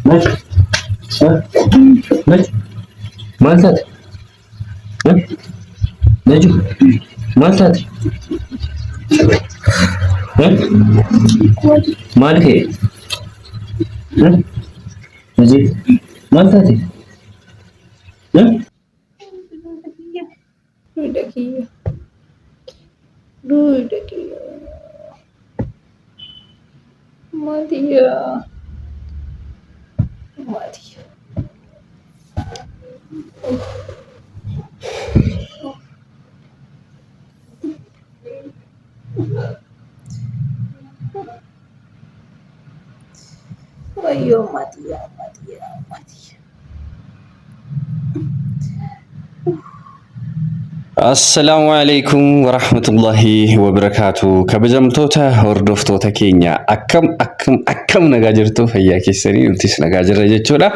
مالتات نجو مالتات مالك نجي مالتات Ayo mati ya, mati ya, mati. السلام عليكم ورحمة الله وبركاته كبجمتوتا هردفتوتا كينيا أكم نجاجرتو فياكي سري نتيس نجاجر جتشولا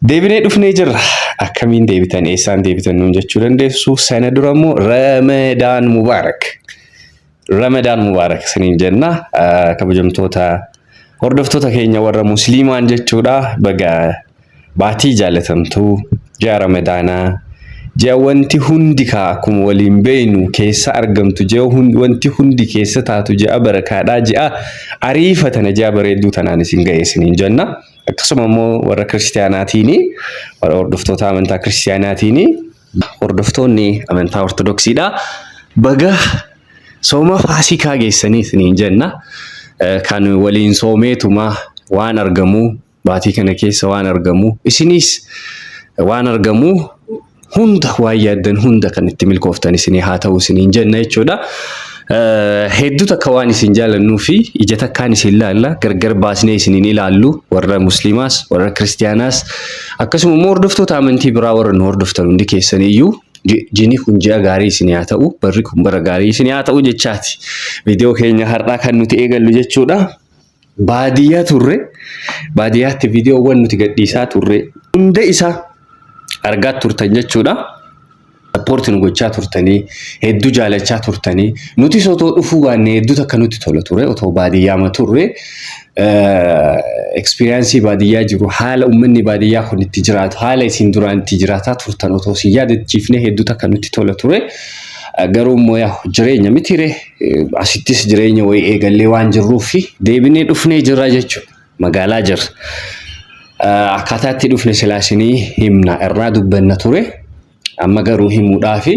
ديبني دفني جر أكمين ديبتان إيسان ديبتان نجتشولا ديسو سنة درامو رمضان مبارك سنين جنة كبجمتوتا هردفتوتا كينيا ورا مسلمان جتشولا بقى باتي جالتمتو جا رمضانا جا wanti hundi akkuma waliin beeynu keessa argamtu jaa wanti hundi keessa taatu jaa barakaadhaa jaa ariifatana jaa bareedduu tanaan isin ga'eessiniin jenna akkasuma immoo warra kiristaanaatiini warra hordoftoota amantaa kiristaanaatiini hordoftoonni amantaa ortodoksiidha baga sooma faasikaa geessanii isiniin jenna kan waliin soomeetuma waan argamu baatii kana keessa waan argamu isinis waan argamu hunda waayyaaddan hunda kan itti milkooftan isinii haa ta'u isiniin jenna jechuudha. Hedduu takka waan isin jaalannuu fi ija takkaan isin laalla gargar baasnee isiniin ilaallu warra musliimaas warra kiristaanaas akkasuma immoo hordoftoota amantii biraa warra nu hordoftan hundi keessaniyyuu jini kun ji'a gaarii isinii haa ta'u barri kun bara gaarii isinii haa ta'u jechaati. Viidiyoo keenya har'aa kan nuti eegallu jechuudha. Baadiyyaa turre baadiyyaatti viidiyoowwan nuti gadhiisaa turre hunda isaa argaa turtan jechuudha. Sappoortii nu gochaa turtanii hedduu jaalachaa turtanii nuti otoo dhufuu baanne hedduu takka nuti tola ture otoo baadiyyaa turre experience baadiyyaa jiru haala uummanni baadiyyaa kun itti jiraatu haala isin duraan itti jiraataa turtan otoo si yaadachiifne hedduu takka nuti tola ture. Garuu immoo jireenya mitire asittis jireenya wayii eegallee waan jirruuf deebinee dhufnee jirra jechuudha. Magaalaa jirra. Akkataatti dhufne silaasinii himna irraa dubbanna ture amma garuu himuudhaafi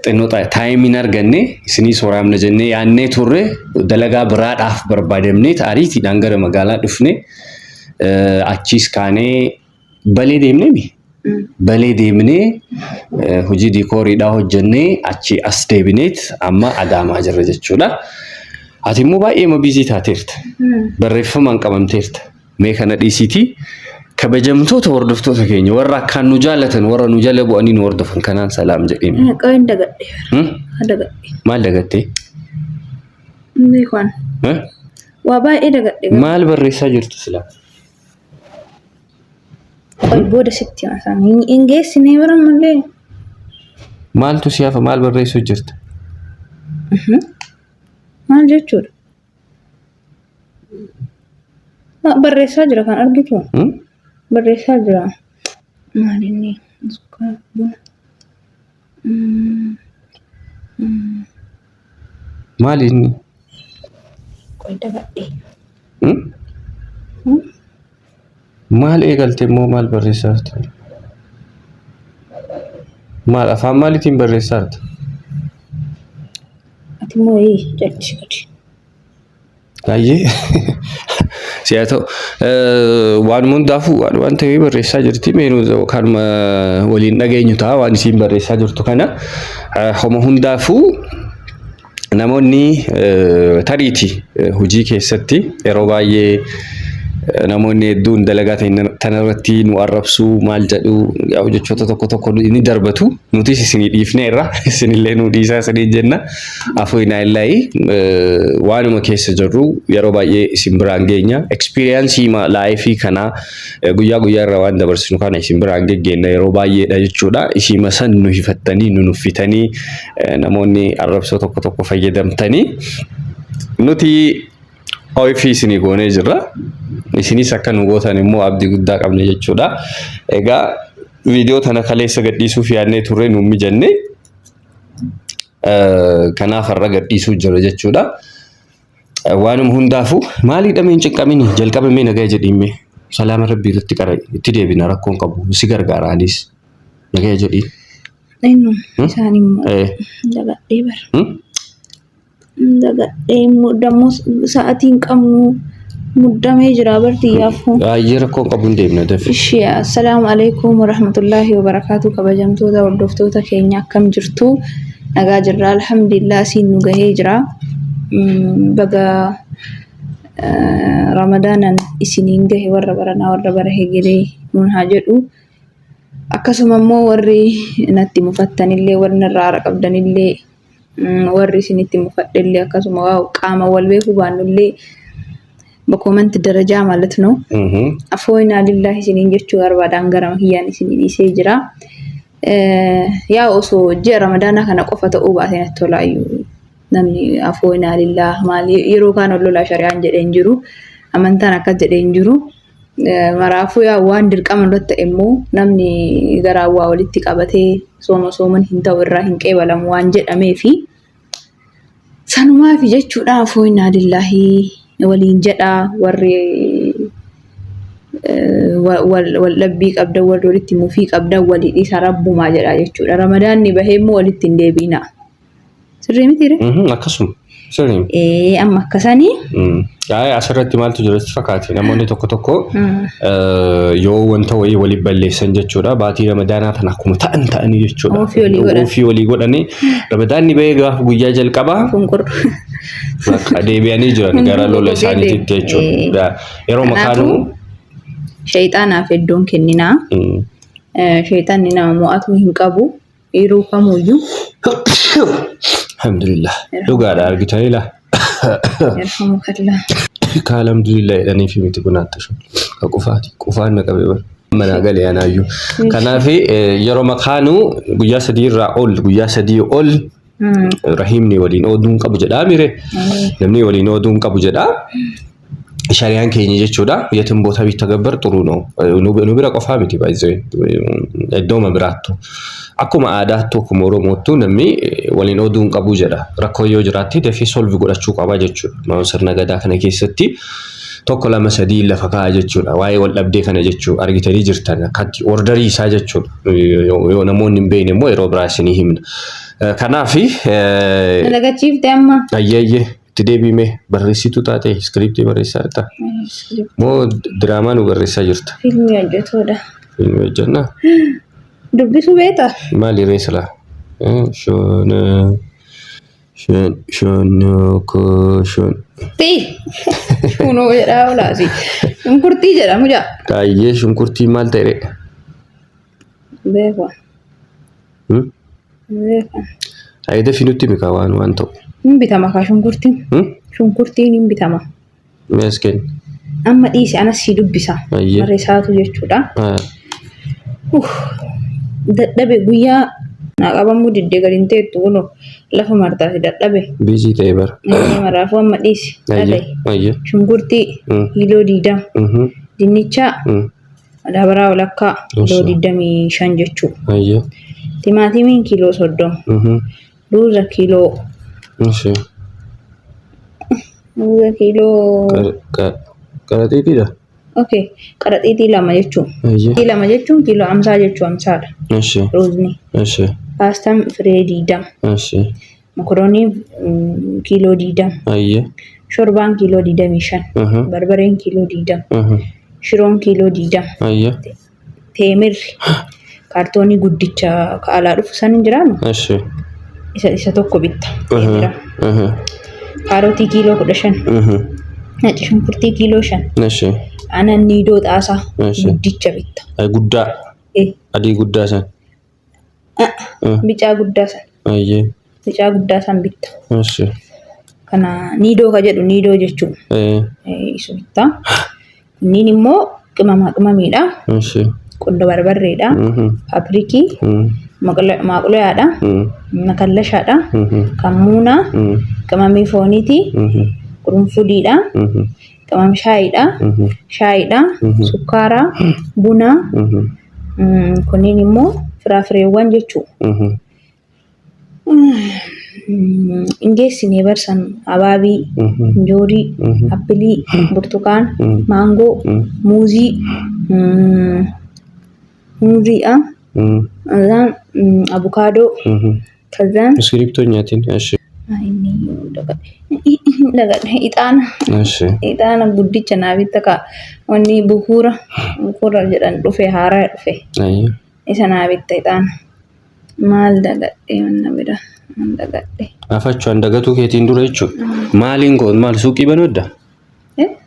xinnoota taayimiin arganne isinii sooramna jennee yaannee turre dalagaa biraadhaaf barbaadamnee taariitiidhaan gara magaalaa dhufne achiis kaanee balee deemnee hojii diikooriidhaa hojjennee achi as deebineet amma Adaamaa jirra jechuudha. Ati immoo baay'ee bizii taateerta barreeffamaan qabamteerta. Mee kana dhiisitii kabajamtoota hordoftoota keenya warra akkaan nu jaalatan warra nu jala bu'anii nu hordofan kanaan salaam jedheen. Qaban dagadhe. Dagadhe. Maal dagattee? Beekan. Waa baay'ee dagadhe. Maal barreessaa jirtu silaa? Qoy booda sitti haasaan hin geessinee baran malee. Maaltu siyaafa maal barreessuu jirta? Maal jechuudha? Barreessaa jira kan argitu. Barreessaa jira. Maal inni? Maal inni? Qoy dagadhe. Maal eegalte immoo maal barreessaa jirta? Maal afaan maaliitiin barreessaa jirta? Ati immoo jal'isi gadi. Baay'ee siyaatoo waan hundaafuu waan ta'ee barreessaa jirti meenuu kanuma waliin dhageenyu ta'a waan isiin barreessaa jirtu kana homa hundaafuu namoonni tariitii hojii keessatti yeroo baay'ee namoonni hedduun dalagaa tanarratti nu arrabsuu maal jedhu jechoota tokko ni darbatu nutis isinii dhiifneerra isinillee nu dhiisaa isinii jenna afuunaa illaahi waanuma keessa jirru yeroo baay'ee isin biraan geenya experience laayifii kana guyyaa irra waan dabarsinu kana isin biraan geggeenya yeroo baay'eedha jechuudha ishiima san nu hifattanii nu nuffitanii namoonni arrabsoo tokko fayyadamtanii nuti Ho'i fi isinii goonee jirra. Isinis akka nu gootan immoo abdii guddaa qabna jechuudha. Egaa viidiyoo tana kaleessa gadhiisuuf yaadnee turre nuun mijanne. Kanaaf har'a gadhiisuu jira jechuudha. Waanuma hundaafuu maaliidhamee hin cinqamini jalqabamee nagaa jedhiimme salaama rabbii irratti qara itti deebina rakkoon qabu si gargaaraanis nagaa jedhiin. Eenyu isaan immoo dagadhee bara. Dagadhee dammoo sa'aatiin qabnu muddamee jira bartiyyaafuu. Baay'ee rakkoon qabu hin deebina dafi. Ishee assalaamu alaikum warahmatullaahi wabarakaatu kabajamtoota hordoftoota keenya akkam jirtu nagaa jirra alhamdulillah siin nu gahee jira. Baga Ramadaanan isiniin gahe warra baranaa warra bara hegeree nuun haa jedhu. Akkasuma immoo warri natti mufattanillee warri irraa haara qabdanillee warri isinitti mufadhellee akkasuma qaama wal beekuu baannullee bakkoomatti darajaa ማለት ነው አፎይና ሊላሂ isiniin jechuu barbaadaan gara makiyyaan isiniin dhiisee jira. Yaa osoo ji'a Ramadaanaa kana qofa ta'uu baatee natti tolaayyuu namni afoonaa lillah maali yeroo kaan lola shari'aan jedheen jiru amantaan akka jedheen jiru maraafuu yaa waan dirqama irratti immoo namni garaa waa walitti qabatee sooman hin ta'u irraa hin qeebalamu waan jedhamee fi sanumaaf jechuudha afoonaa lillahi waliin jedha warri wal labbii qabda warri walitti mufii qabda walii isa rabbumaa jedha jechuudha. Ramadaanni bahee immoo walitti hin deebiina. Sirrii mitiire? Akkasuma. Sirrii. Amma akkasanii. Asirratti maaltu jirutti fakkaate namoonni tokko yoo wanta wayii waliin balleessan jechuudha. Baatii Ramadaanaa kana akkuma ta'anii jechuudha. Ofii walii godhanii Ramadaanni bahee gaafa guyyaa jalqabaa. Bakka deebi'anii jiran gara lola isaaniitti jechuudha. Yeroo makaanuu shayxaanaaf iddoon kenninaa. Shayxaanni nama mo'atu hin qabu. Yeroo kamuyyuu. Alhamdulillah. Dhugaadha argitanii laa. Yarhamukallah. Alhamdulillah jedhanii fi miti gunaatti shu. Ka qufaati. Qufaan na qabee bara. Mana galee anaayyuu. Kanaaf yeroo makaanuu guyyaa 3 irraa ol guyyaa 3 ol Rahimni waliin oduun qabu jedhaa mire. Namni waliin oduun qabu jedhaa. Shari'aan keenya jechuudha. Yetin boota bitta gabbar xuru ነው. Nu bira qofaa miti baay'ee. Iddooma biraattu. Akkuma aadaattu akkuma Oromootti namni waliin oduun qabu jedha. Rakkoo yoo jiraatti dafii solvi godhachuu qaba jechuudha. Maa sirna gadaa kana keessatti tokko lama sadii lafa kaa'aa jechuudha. Waa'ee wal dhabdee kana jechuudha. Argitanii jirtan akkatti ordarii isaa jechuudha. Yoo namoonni hin beekne immoo yeroo biraa isinii himna. Kanaafi Nagachiifte amma. Ayyeeyyee itti deebime barreessituu taate iskiriptii barreessaa jirta. Moo diraamaa nu barreessaa jirta? Filmii hojjetoodha. Filmii hojjennaa? Dubbisuu beektaa? Maali reesala? Shon. Shunoo jedhaa olaasi. Shunkurtii jedhamu jaa. Kaayyee shunkurtii maal ta'e? Beekwa. Ayda finutti mika waan ta'u. Hin bitama kaa shunkurtiin. Shunkurtiin hin bitama. Meesken. Amma dhiisi anas si dubbisa. Barreessaatu jechuudha. Dadhabe guyyaa naa qabamuu diddee gadi hin teettu kunoo lafa martaati dadhabe. Biizii ta'e bara. Maraafuu amma dhiisi. Ayye. Shunkurtii kiiloo 20. Dinnichaa madaabaraa walakkaa kiiloo 25 jechuudha. Ayye. Timaatimiin kiiloo 30. Ruuza kiiloo. Ruuza kiiloo. Qaraxiitiidha. Okay, qaraxiitii 2 jechuun. Qaraxiitii 2 jechuun kiiloo 50 jechuun 50dha. Ruuzni. Paastaan firee 20. Mokoroonii kiiloo 20. Shorbaan kiiloo 25. Barbareen kiiloo 20. Shiroon kiiloo 20. Teemirri kaartoonii guddicha ka'alaa dhufu san hin jiraannu? Isa tokko bitta. Kaarotii kiiloo 15. Nyaata shunkurtii kiiloo 5. Aannan niidoo xaasaa guddicha bitta. Guddaa. Adii guddaa san. Bicaa guddaa san. Bicaa guddaa san bitta. Kana niidoo ka jedhu niidoo jechuun. Isu bitta. Kunniin immoo qimamiidha. Qondo barbarreedha. Paprikii. Maaqulaadha. Makallashaadha. Kammuunaa. Qimamii fooniiti. qurunfudiidha, qamam shaayiidha, sukkaara, buna, kunniin immoo firaafireewwan jechuudha. Ingeessinee barsan habaabii, injoorii, appilii, burtukaan, maangoo, muuzii, abukaadoo, ከዛን እስክሪፕቶኛቲን እሺ ixaana guddicha naabitta ka wanni bukuura jedhan dhufe haaraa dhufe isa naabitta ixaana maal dagadhe manna bira dagadhe afachu andagatu keetiin dura jechuudha maaliin goon maal suuqii banodda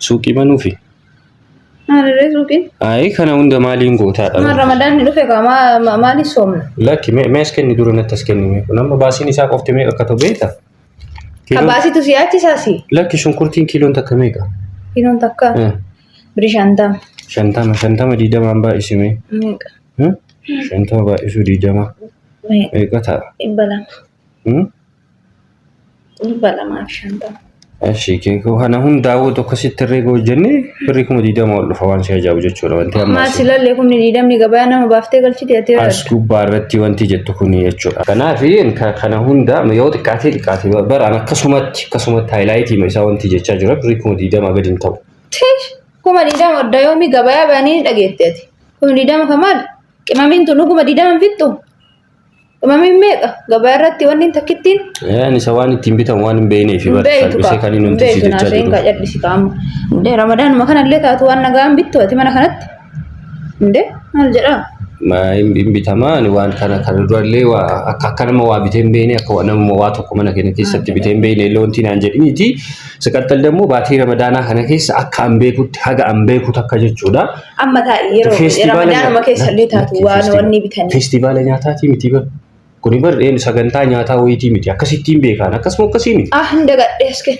suuqii banuufi Maal suuqiin ay kana hunda maaliin gootaadha ma Ramadan ni dhufe ka maali soomna lakki meeskenni dura nattas kennime kun amma baasiin isaa qofti meeqa akka ta'u beekta Kabasitu siyachi sasi. Lakki shunkurtiin kiiloon takka meeqa? Kiiloon takka. Biri shantama. Shantama diidamaan baay'isime. Meeqa? Shantama baay'isuu diidama. Meeqa ta'a? Dhibba lama. Dhibba lamaaf shantama. Ashi keekoo kana hundaa'uu tokko sitti herreega hojjennee birrii kuma diidama ol dhufa waan si ajaa'ibu jechuudha wanti ammaa. Maal silallee kumni diidamni gabaa nama baaftee galchite ati as gubbaa irratti wanti jettu kuni jechuudha. Kanaaf kana hunda yoo xiqqaatee baraan akkasumatti haayilaayitii isaa wanti jechaa jira birrii kuma diidama gadi hin ta'u. Kuma diidama adda yoomii gabaa baanii dhageette ati. Kuma diidama kamaal qimamiin tunu kuma diidama fixxu. Qimamiin meeqa gabaa irratti wanni takkittiin. Ani isa waan ittiin bitan waan hin beekneef barbaachisee kan inni nuti jechaa jiru. Beeku naa jal'isi kaamu. Indee Ramadaan ma kanallee taatu waan nagaan bittu ati mana kanatti. Indee maal jedhaa? Hin bitamaan waan kana durallee akka nama waa bitee hin beekne akka nama waa tokko mana keenya keessatti bitee hin beekne illee wanti naan jedhiniiti. Siqattal immoo baatii Ramadaanaa kana keessa akka an beekutti haga an beekutti akka jechuudha. Amma taa'ee yeroo Ramadaanuma keessa illee taatu waan wanni bitanii. Feestivaala nyaataatii miti bara. Kuni barreen sagantaa nyaataa wayitii miti akkasittiin beekan akkasuma akkasii miti. Hin dagadheeske.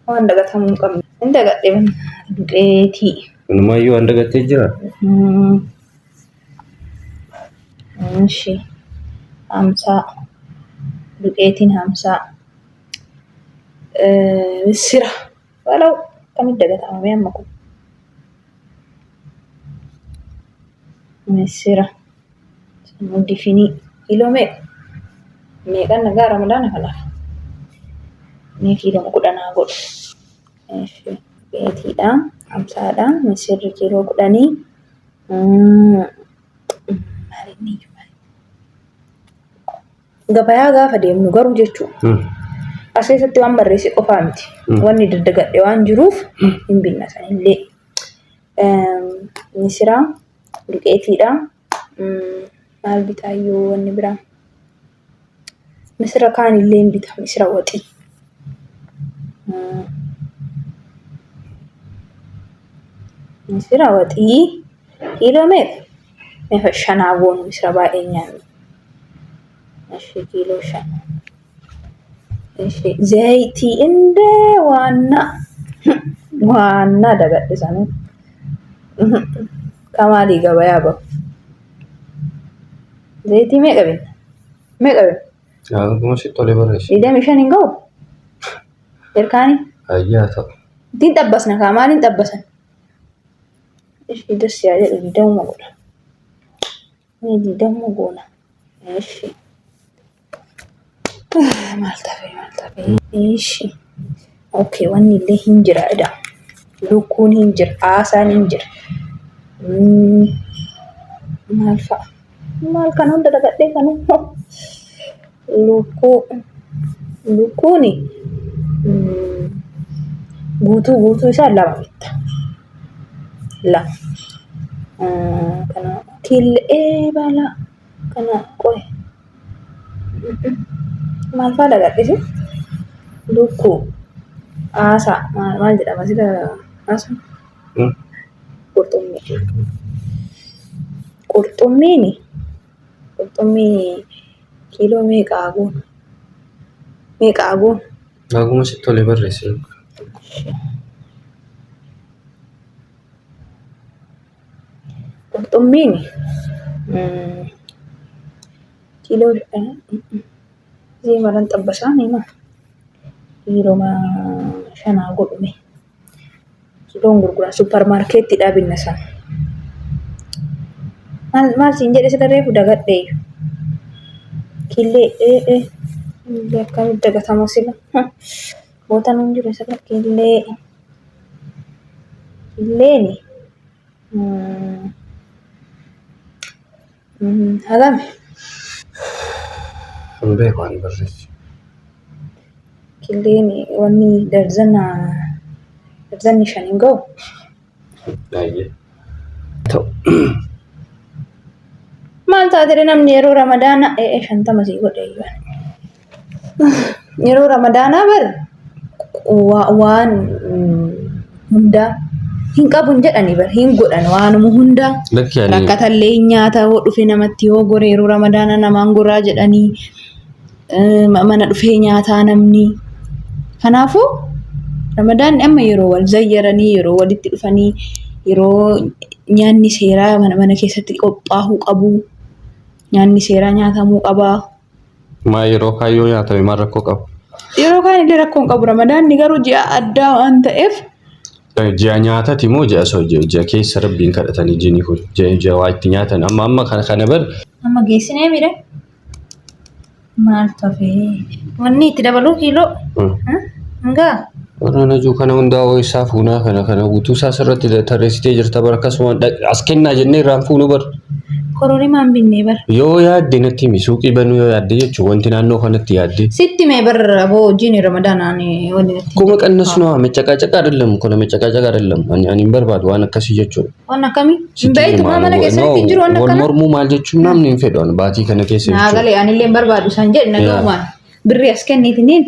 Waan dagatamuu hin qabne. Hin dagadhee duqeetii. Kunumaayyuu waan dagattee jira. Ishi hamsaa duqeetiin hamsaa misira walau kamitti dagatamame amma kun misira Difini kilo meeqan nagaa Ramadaana kanaaf mee kiiloo 10 godhu beetiidha hamsaadha misirri kiiloo 10 maalinni gabayaa gaafa deemnu garuu jechuudha as keessatti waan barreesse qofaa miti wanni daddagadhe waan jiruuf hin binna sanillee misira duqeetiidha maal bitaayyoo wanni biraa misira kaanillee hin bita misira waxii misira waxii kiiloo meeqa 5 goonu misira baay'ee nyaannu Ashi kiiloo 5 Ashi zayitii indee waanna dagadhe sanu kamaalii gabayaa bahu Zayitii meeqa binna? Akkuma sitti tolee barreesse. 25 hin gahu? Erkaanii? Ayyaa ta'u. Ittiin xabbasna kaa maaliin xabbasan? Ishii dassi yaa jedhu diidamuma godha. Diidamuma goona. Ishii. Maal tafee. Ishii. Okay wanni illee hin jira edha. Lukkuun hin jira. Aasaan hin jira. Maal fa'a? Maal kan hunda dagadhee kan lukkuuni guutuu isaa 2 bitta 2 kana killee bala kana qoe maal fa'a dagadhee lukkuu aasaa maal jedhama sida aasaa qurxummii kiiloo meeqa aguun? Akkuma sitti tolee barreesse. Qurxummiin kiiloo maran xabbasaa nima kiiloo shanaa godhume. Kiiloon gurgura supermarkettiidhaa binna san. Maal siin jedhe sida reefu dagadhee killee akkamitti dagatama sila boota nuun jiru isa killeeni hagame beeku ani barreessi killeeni wanni darzanni shan hin ga'u ta'u maal taatee namni yeroo ramadaana 50 sii godhe yeroo ramadaanaa bar waan hundaa hin qabun jedhanii bar hin godhan waanuma hundaa rakkatallee nyaata hoo dhufe namatti yoo gore yeroo ramadaana namaan goraa jedhanii mana dhufee nyaataa namni kanaafuu ramadaanni amma yeroo wal zayyaranii yeroo walitti dhufanii yeroo nyaanni seeraa mana keessatti qophaa'uu qabu. Nyaanni seeraa nyaatamuu qabaa. Maa yeroo kaayyoo nyaatame maal rakkoo qabu? Yeroo kaan illee rakkoon qabu ramadaanni garuu ji'a addaa waan ta'eef. Ji'a nyaatati moo ji'a keessa rabbiin kadhatanii jini kun ji'a waa itti nyaatan amma kana bar. Amma geessinee mire maal tafee wanni itti dabaluu kiiloo. Hangaa. Warreen ajuu kana hundaa isaa fuunaa kana guutuu isaa sirratti tarreessitee jirta bar akkasuma as kennaa jennee irraan fuunu bar. Kororimaan binnee bar. Yoo yaadde natti himi suuqii banuu yoo yaadde jechuun wanti naannoo kanatti yaadde. Sitti mee bar aboo wajjin ramadaanaan wanti natti. Kuma qannasnu meccaqacaqa አይደለም እኮ meccaqacaqa አይደለም ani hin barbaadu waan akkasii jechuudha. Waan akkamii? Beeytu mana keessatti jiru waan akkana. Wal mormuu maal jechuun namni hin fedhu baatii kana keessa jechuudha. Naagalee ani illee barbaadu san jedhe nagaumaan birrii as kenniitiniin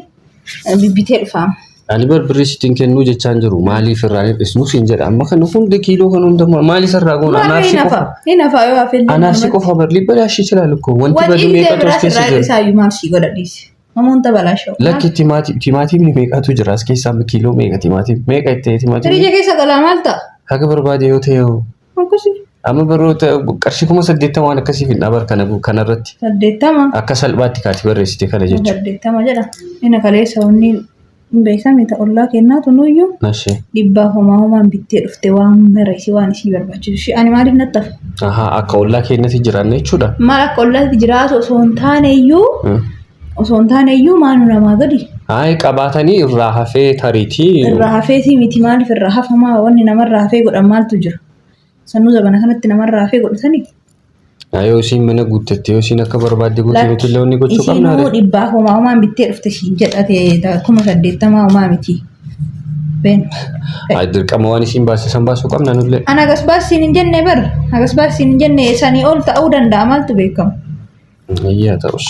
bibbitee dhufaama. Ani birrii sitiin kennuu jechaan jiru maaliif irraa hir'isnu siin jedha amma kan hundi kiiloo kan hunda maaliif irraa goona anaafsi qofa hinafaa yoo hafee anaafsi qofa barli balaashi jiraal ko wanti badu meeqatu as keessa jira isaayyuu maal si godhadhiis namoota balaashoo lakki timaatimni meeqatu jira as keessa kiiloo meeqa timaatim meeqa itti timaatim firija keessa galaa maal ta'a haga barbaade yoo ta'e akkasii amma baroota qarshii 80 waan akkasii hin dhabar kanarratti 80 akka salphaatti kaati barreessite kana jechuudha 80 jedha ina kaleessa wanni beekame ta'ullaa kennaatu nuyyuu nashee dhibbaa homaan bittee dhufte waan barreessi waan isii barbaachisu ani maaliif nattaf akka ollaa kennati jiraanne jechuudha maal akka ollaatti jiraatu osoo hin taane iyyuu maanu namaa gadi qabaatanii irraa hafee tariitii irraa hafeetii miti maaliif irraa hafamaa wanni namarraa hafee godhan maaltu jira sanuu zabana kanatti namarraa hafee godhatanii yoo isin mana guuttatte yoo isin akka barbaadde guutuutti illee wanni gochuu qabna isin dhibbaa homaan bittee dhufte siin jedhate 80 homaa miti ben dirqama waan isin baasisan baasuu qabna nullee ana gas baasiin hin jenne bar agas baasiin hin jenne sanii ol ta'uu danda'a maaltu beekamu ayyaa ta'us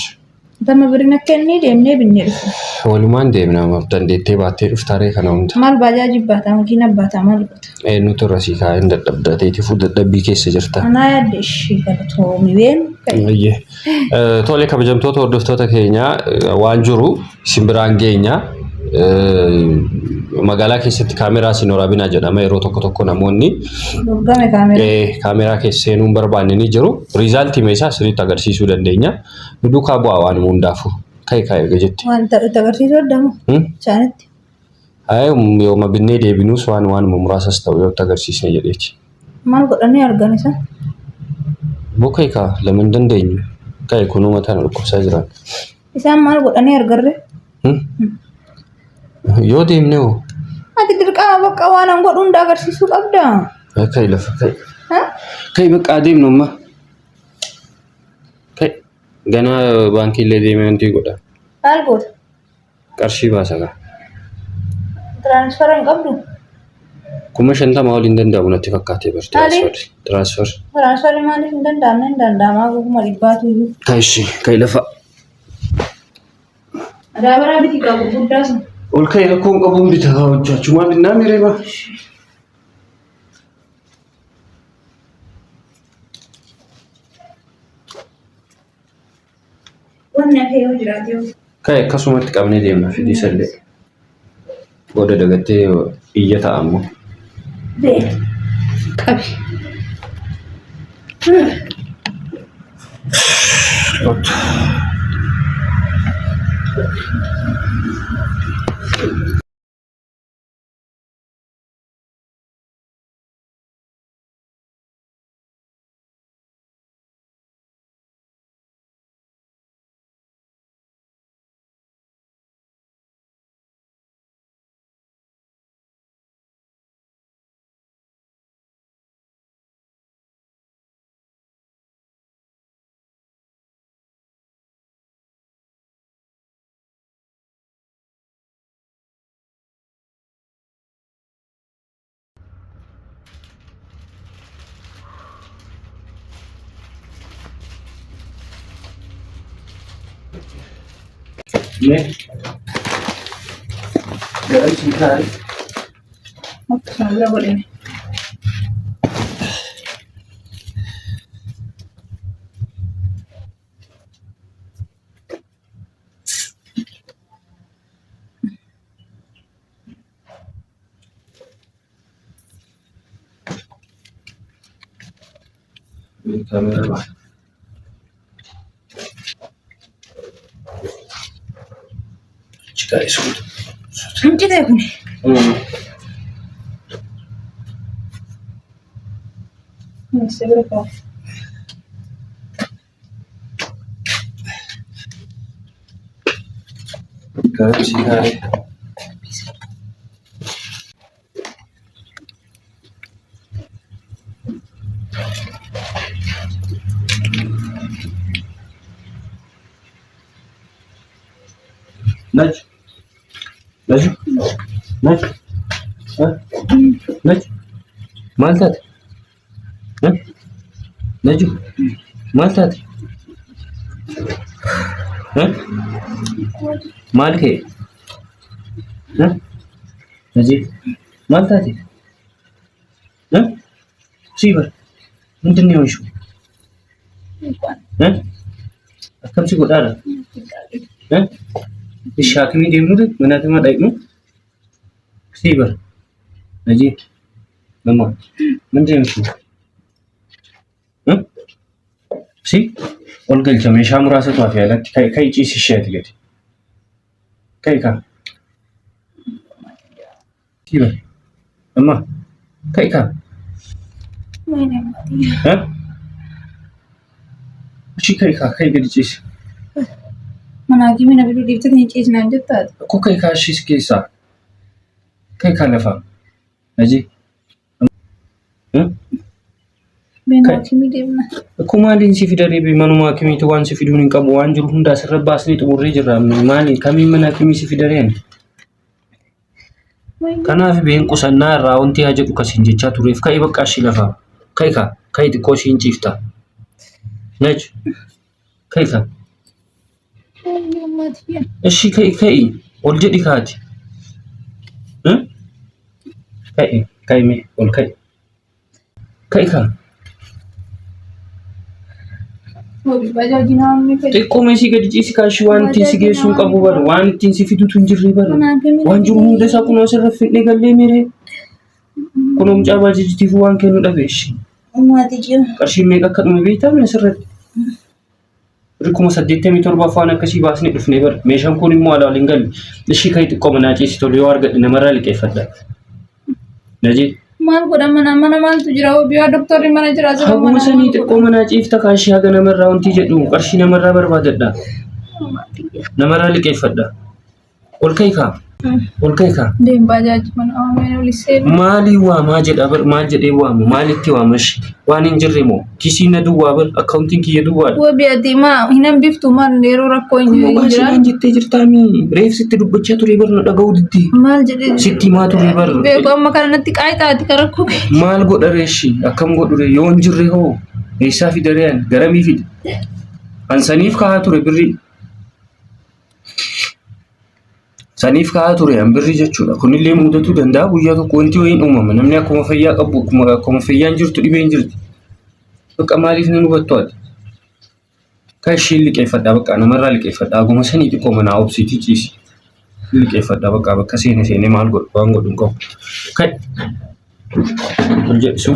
Dama birina kenni deemnee binnee dhufu. Walumaan deemna dandeettee baattee dhuftaaree kana hunda. Maal baajaaji baata makiina baata maal goota. Nuti rasii kaa'een dadhabdateeti dadhabbii keessa jirta. Anaa yaadde ishee galatoomii beenu. Tole kabajamtoota hordoftoota keenyaa waan jiru isin biraan geenya. Magaalaa keessatti kaameraa isin waraabinaa jedhama yeroo tokko namoonni kaameraa keessa seenuun barbaanne ni jiru. Riizaaltii meeshaa sirriitti agarsiisuu dandeenya. Nu duukaa bu'aa waan hundaafu ka'e erga jetti. Wanta agarsiisuu addamu isaanitti. Yoo mabinnee deebinuus waan muraasas ta'u yoo agarsiisne jedheeti. Maal godhanii argan isaan? Bukkee kaa lama hin dandeenyu. Ka'e kunuu mataan dhukkubsaa jiran. Isaan maal godhanii argarre? Yoo deemne hoo? Ati dirqama bakka waan an godhu hunda agarsiisuu qabda. Ka'e lafa ka'e. Ka'e bakka adeemnu amma. Ka'e ganaa baankiillee deemee wanti godha. Maal goota? Qarshii baasa kaa. Tiraansfara hin qabdu? 50,000 ol hin danda'amu natti fakkaatee barte. Tiraansfarri maaliif hin danda'amne hin danda'amaa guguma dhibbaatu iyyuu. Ka'e lafa. Adaabaraa biti qabu guddaa sun. Ol ka'e rakkoon qabuun bitaa hojjechumaan binnaa mireema. Wanni hafee yoo jiraate yoo. Ka'e akkasumatti qabnee deemna fidii sallee. Booda dagattee iyya ta'a ammoo. Bee qabi. Ne? Gerçekten. Sana boleh. Bir kamera var. Çıkar şunu. Nanti deh aku nih. Masih berapa? Gerçekten. Naj. Naj. Naj. Ha? Naj. Maal taate? Ha? Naju. Maal taate? Ha? Maal ka'e? Ha? Naji. Maal taate? Ha? Siibar. Wanti inni oomishu? Ha? Akkamsi godhaadha? Ha? Shaakimii deemnuuti mana hakimaa dhaqnu? Siibar. Naji. Mama. Wanti oomishu? Ha? Si? Ol galcha meeshaa muraasatu hafe alatti ka'ii ciisi isheeti gadi. Ka'ii kaa. Siibar. Mama. Ka'ii kaa. Ha? Ishii ka'ii kaa ka'ii gadi ciisi. Mana hakimi na bilu dibta ni ciisnaan jettaati. Akkoo ka'ii kaa ishiis keessaa. Ka'ii kaa lafaa. Naji. Ha? Mana hakimi deemna. Akkoo maaliin si fida deebii manuma hakimiitu waan si fiduun hin qabu waan jiru hundaa sirra baasnee xumurree jirra. Maali kamiin mana hakimii si fida reen? Kanaaf been qusannaa irraa wanti haa jedhu kasiin jechaa tureef ka'ii bakka ishii lafaa. Ka'ii kaa ka'ii xiqqoo ishiin ciifta. Naj. Ka'ii kaa. Ishii ka'ii ol jedhi kaati. Ka'ii mee ol ka'ii. Ka'ii kaa. Xiqqoo meesii gadi ciisi kaashii waan ittiin si geessuu hin qabu bara waan ittiin si fiduutu hin jirre bara waan jiru hunda isaa kunoo asirra fidnee gallee miree kunoo mucaa baajajitiif waan kennu dhabeeshi. Qarshiin meeqa akka dhume beektaa asirratti? 87 afaan akkasii baasnee dhufnee bara meeshaan kun immoo alaa waliin galle ishii ka'ii xiqqoo manaa ciisi tole yoo argadhe namarraa liqeeffadha. Najee. Maal godha mana maaltu jira biyaa doktorri mana jira asirra Haguma sanii xiqqoo manaa ciifta kaashii haga namarraa wanti jedhu qarshii namarraa barbaadadha. Namarraa liqeeffadha. Ol ka'ii kaa. Ol ka'ii kaa. Deem baajaaji mana ameen olisee. Maalii waamaa jedha bar maal jedhee waamu maalitti waamash waan hin jirre moo kisiin na duwwaa bar akkaawuntiin kiyya duwwaadha. Waa biyaati maa hin hambiftu maal yeroo rakkoo hin jiru jira. Baasilaan jettee jirtaami reef sitti dubbachaa ture bar na dhaga'uu diddee. Maal jedhee. Sitti maa ture bar. Beeku amma kana natti qaayitaati ka rakkoo kee. Maal godha reeshi akkam godhure yoo hin jirre hoo eessaa fidareen garamii fide. Ansaniif kaa'aa ture birrii. Saniif kaa'aa ture hambirri jechuudha. Kunillee mudatuu danda'a guyyaa tokko wanti wayiin uumama. Namni akkuma fayyaa qabu akkuma fayyaan jirtu dhibeen jirti. Bakka maaliif ni hubattu ati? Kan ishiin liqeeffadhaa bakka namarraa liqeeffadhaa. Haguma sanii xiqqoo manaa obsiitii ciisi. Liqeeffadhaa bakka seenee maal godhu waan godhu hin qabu. Kan ol jedhisu.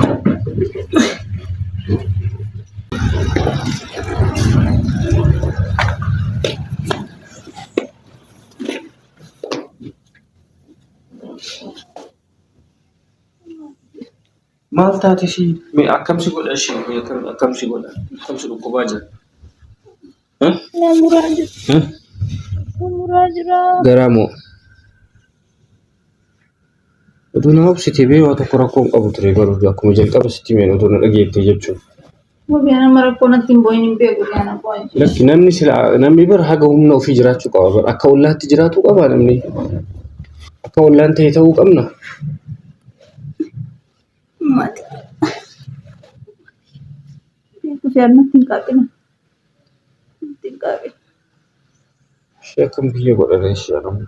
maal taate si akkamsi godha ishee akkamsi godha akkamsi dhukkubaa jira. Namuraa jira. Namuraa jira. Garaamoo oduu nama obsitee bee waa tokko rakkoon qabu ture garuu akkuma jalqaba sitti meen oduu na dhageettee jechuudha. Wabiana mara kona timbo ini bego yana boy. Lakki namni bara haga humna ofii jiraachuu qaba bara akka ollaatti jiraachuu qaba namni akka ollaan ta'e ta'uu qabna. Mati. Aku siapa tingkapin. Tingkapin. Ishee akkam biyya godhana ishee anamu.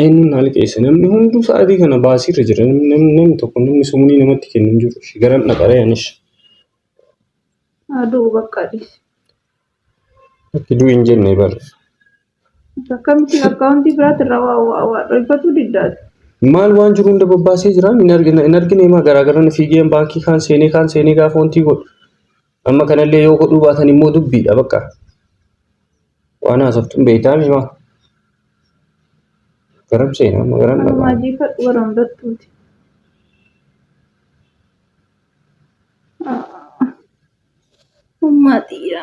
Eenyuun haala keessa namni hunduu sa'aatii kana baasiirra jira namni tokko namni sumnii namatti kennu hin jiru ishee garan dhaqara yaanis. Aduh bakadis. Akki duu hin jenne bara. Akkamti akkaunti biraa irraa dhibatu diddaati. Maal waan jiru hunda babbaasee jira hin argine maa garaagaran fiigeen baankii kaan seenee gaafa wanti godhu. Amma kanallee yoo godhuu baatan immoo dubbiidha bakka. Waan haasoftuun beektaami maa. Garam seenaa amma garan dhagaa. Maajii fadhu warra hundattuuti. Ummatiya.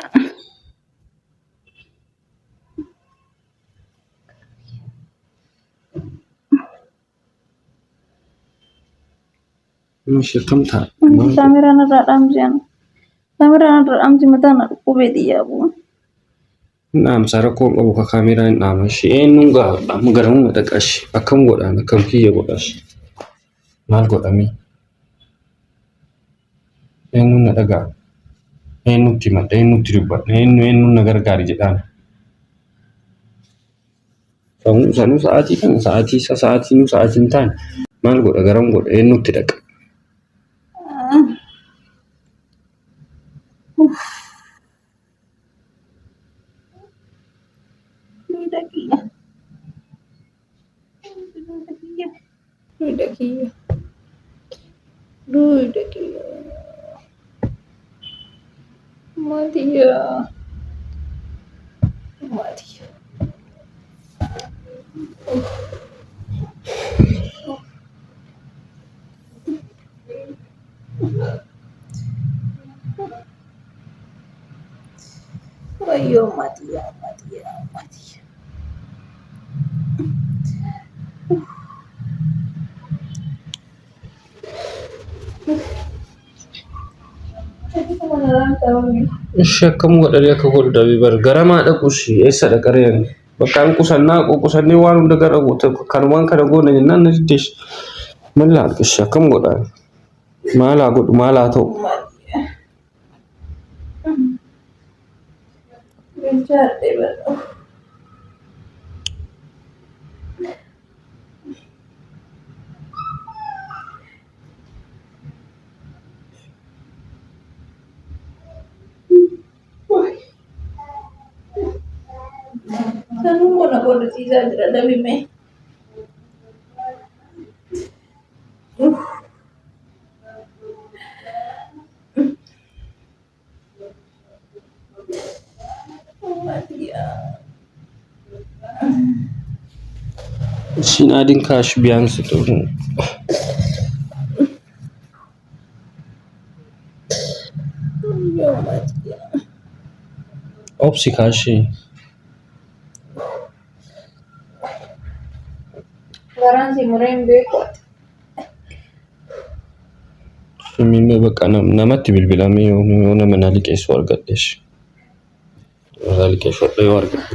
Shirkam ta'a. Kameraan irraa dhaamsiyan. Kameraan irraa dhaamsi mataan qubee xiyyaa bu'u. Dhaamsa rakkoon qabu ka kaameraa hin dhaama ishee eenyuun gaafadha amma garamuma dhaqa ishee akkam godhaan akkam kiyya godha ishee maal godhamee eenyuun na dhagaa eenyutti madda eenyutti dubbadha eenyuun na gargaari jedhaan. Sanuu sa'aatii kana sa'aatii hin taane maal godha garam godha eenyutti dhaqa. Matiya. Ayo Matiya. Ishee akkam godhanii akka godhu dhabii bara garamaa dhaqu ishee eessa dhaqareen bakkaan qusannee waan hunda gara kanumaan kana goona jennaan na diddeessu. Mallaa ishee akkam godhaan maal haa godhu maal haa ta'u. Sanuu mana qorichiisaa jira dhabime. Ishiin adiin kaash biyaansi ta'u. Obsi kaashii. Garaan si mureen beeku. Mimmee bakka namatti bilbilamee yoo nama na liqeessu argadhees. Na liqeessu yoo argadhe.